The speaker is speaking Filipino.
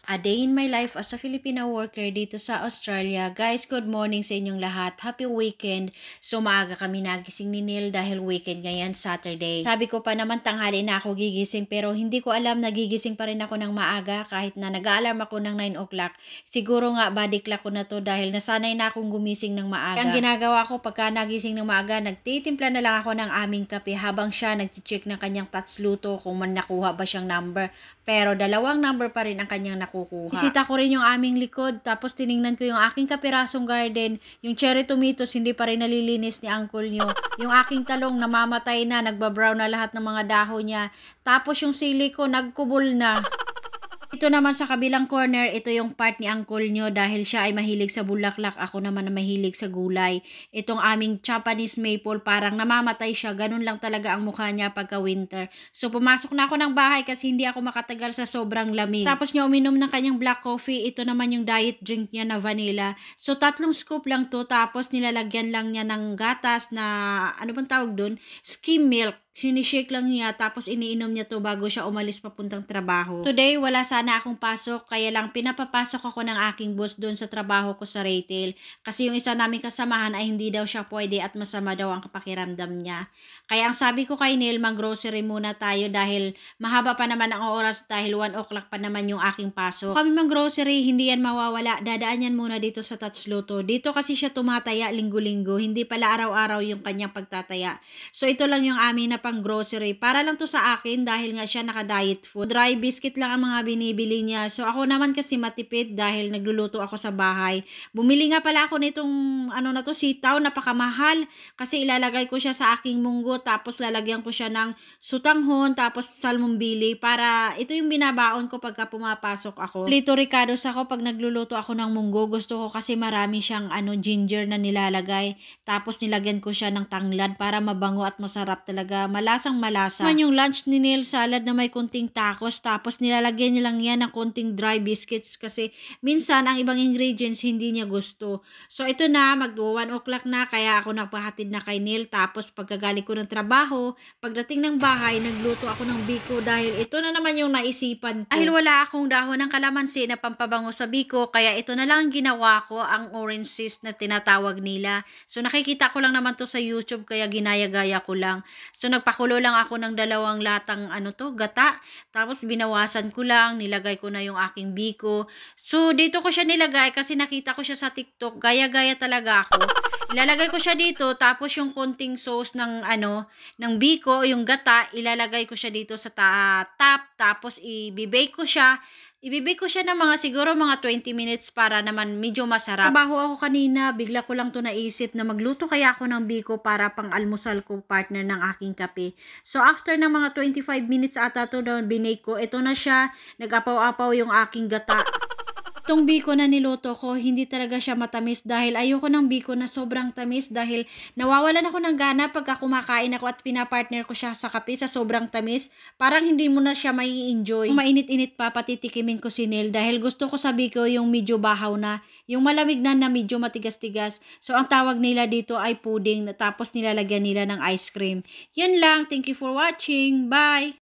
A day in my life as a Filipino worker dito sa Australia. Guys, good morning sa inyong lahat. Happy weekend. So maaga kami nagising ni Neil dahil weekend ngayon, Saturday. Sabi ko pa naman tanghali na ako gigising pero hindi ko alam nagigising pa rin ako ng maaga kahit na nag-aalarm ako ng 9 o'clock. Siguro nga body clock ko na to dahil nasanay na akong gumising ng maaga. Ang ginagawa ko pagka nagising ng maaga, nagtitimpla na lang ako ng aming kape habang siya nag-check ng kanyang touch luto kung man nakuha ba siyang number. Pero dalawang number pa rin ang kanyang nakukuha. Isita ko rin yung aming likod, tapos tiningnan ko yung aking kapirasong garden, yung cherry tomatoes hindi pa rin nalilinis ni uncle nyo. Yung aking talong namamatay na, nagbabrown na lahat ng mga dahon niya. Tapos yung sili ko nagkubol na. Ito naman sa kabilang corner, ito yung part ni uncle nyo dahil siya ay mahilig sa bulaklak, ako naman na mahilig sa gulay. Itong aming Japanese maple, parang namamatay siya, ganun lang talaga ang mukha niya pagka winter. So pumasok na ako ng bahay kasi hindi ako makatagal sa sobrang lamig. Tapos niya uminom ng kanyang black coffee, ito naman yung diet drink niya na vanilla. So 3 scoop lang to, tapos nilalagyan lang niya ng gatas na, ano bang tawag dun? Skim milk. Sinishake lang niya tapos iniinom niya to bago siya umalis papuntang trabaho. Today, wala sana akong pasok kaya lang pinapapasok ako ng aking boss doon sa trabaho ko sa retail. Kasi yung isa naming kasamahan ay hindi daw siya pwede at masama daw ang pakiramdam niya. Kaya ang sabi ko kay Neil, mag-grocery muna tayo dahil mahaba pa naman ang oras dahil 1 o'clock pa naman yung aking pasok. Kung kami mag-grocery, hindi yan mawawala. Dadaan yan muna dito sa Touch Luto. Dito kasi siya tumataya linggo-linggo. Hindi pala araw-araw yung kanyang pagtataya. So ito lang yung amin na pang grocery. Para lang to sa akin dahil nga siya naka-diet food. Dry biscuit lang ang mga binibili niya. So ako naman kasi matipid dahil nagluluto ako sa bahay. Bumili nga pala ako nitong sitaw, napakamahal. Kasi ilalagay ko siya sa aking munggo tapos lalagyan ko siya ng sutanghon tapos salmumbili para ito yung binabaon ko pagka pumapasok ako. Lito ricados ako pag nagluluto ako ng munggo. Gusto ko kasi marami siyang ginger na nilalagay. Tapos nilagyan ko siya ng tanglad para mabango at masarap talaga. Malasang malasa. Naman yung lunch ni Neil, salad na may kunting tacos, tapos nilalagyan niya lang yan ng kunting dry biscuits kasi minsan ang ibang ingredients hindi niya gusto. So ito na, mag-1 o'clock na kaya ako nagpahatid na kay Neil, tapos pagkagaling ko ng trabaho, pagdating ng bahay, nagluto ako ng biko dahil ito na naman yung naisipan ko. Dahil wala akong dahon ng kalamansi na pampabango sa biko, kaya ito na lang ang ginawa ko, ang orange zest na tinatawag nila. So nakikita ko lang naman to sa YouTube kaya ginaya-gaya ko lang. So nagpakulo lang ako ng 2 latang gata. Tapos binawasan ko lang, nilagay ko na yung aking biko. So dito ko siya nilagay kasi nakita ko siya sa TikTok. Gaya-gaya talaga ako. Ilalagay ko siya dito tapos yung konting sauce ng ng biko, yung gata, ilalagay ko siya dito sa top tapos i-bake ko siya. Ibibake ko siya ng siguro mga 20 minutes para naman medyo masarap. Trabaho ako kanina, bigla ko lang to naisip na magluto kaya ako ng biko para pang almusal ko, partner ng aking kape. So after ng mga 25 minutes ata to na binake ko, ito na siya, nag-apaw-apaw yung aking gata. Itong biko na niluto ko, hindi talaga siya matamis dahil ayoko ng biko na sobrang tamis dahil nawawalan ako ng gana pagka kumakain ako at pinapartner ko siya sa kape sa sobrang tamis. Parang hindi mo na siya mai enjoy. Kung mainit-init pa, patitikimin ko si Neil dahil gusto ko sa biko yung medyo bahaw na, yung malamig na medyo matigas-tigas. So ang tawag nila dito ay pudding, tapos nilalagyan nila ng ice cream. Yan lang, thank you for watching, bye!